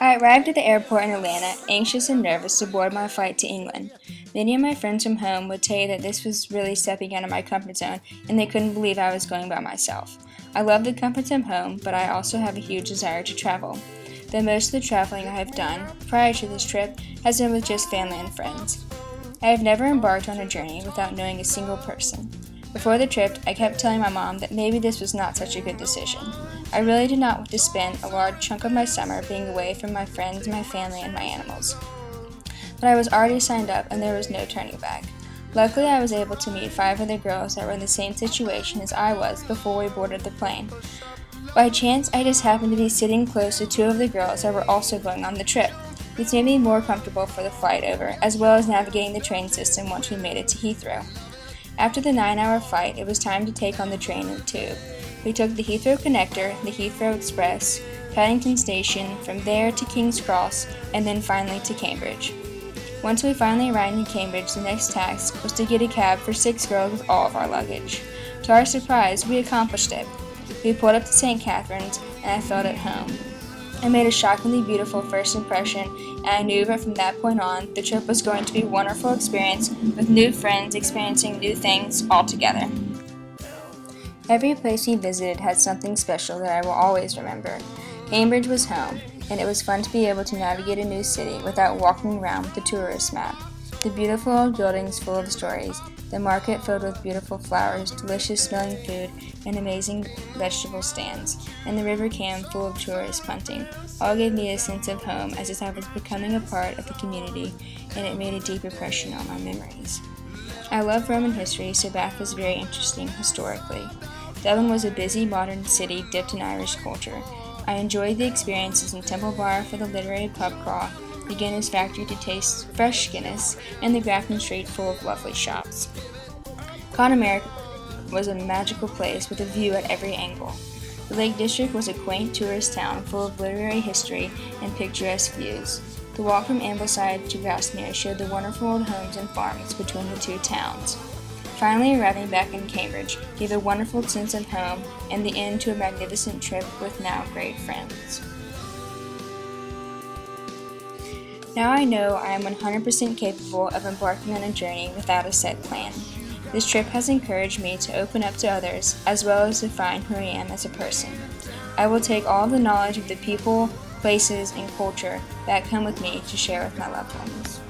I arrived at the airport in Atlanta, anxious and nervous to board my flight to England. Many of my friends from home would tell you that this was really stepping out of my comfort zone, and they couldn't believe I was going by myself. I love the comforts of home, but I also have a huge desire to travel. Though most of the traveling I have done prior to this trip has been with just family and friends. I have never embarked on a journey without knowing a single person. Before the trip, I kept telling my mom that maybe this was not such a good decision. I really did not want to spend a large chunk of my summer being away from my friends, my family, and my animals. But I was already signed up and there was no turning back. Luckily, I was able to meet 5 other girls that were in the same situation as I was before we boarded the plane. By chance, I just happened to be sitting close to 2 of the girls that were also going on the trip. This made me more comfortable for the flight over, as well as navigating the train system once we made it to Heathrow. After the 9-hour flight, it was time to take on the train and tube. We took the Heathrow Connector, the Heathrow Express, Paddington Station, from there to King's Cross, and then finally to Cambridge. Once we finally arrived in Cambridge, the next task was to get a cab for 6 girls with all of our luggage. To our surprise, we accomplished it. We pulled up to St. Catherine's, and I felt at home. I made a shockingly beautiful first impression, and I knew that from that point on, the trip was going to be a wonderful experience with new friends experiencing new things all together. Every place we visited had something special that I will always remember. Cambridge was home, and it was fun to be able to navigate a new city without walking around with a tourist map. The beautiful old buildings full of stories, the market filled with beautiful flowers, delicious smelling food, and amazing vegetable stands, and the river Cam full of tourists punting, all gave me a sense of home as if I was becoming a part of the community, and it made a deep impression on my memories. I love Roman history, so Bath was very interesting historically. Dublin was a busy modern city dipped in Irish culture. I enjoyed the experiences in Temple Bar for the literary pub crawl, the Guinness factory to taste fresh Guinness, and the Grafton Street full of lovely shops. Connemara was a magical place with a view at every angle. The Lake District was a quaint tourist town full of literary history and picturesque views. The walk from Ambleside to Grasmere showed the wonderful old homes and farms between the two towns. Finally arriving back in Cambridge gave a wonderful sense of home and the end to a magnificent trip with now great friends. Now I know I am 100% capable of embarking on a journey without a set plan. This trip has encouraged me to open up to others as well as define who I am as a person. I will take all the knowledge of the people, places, and culture that come with me to share with my loved ones.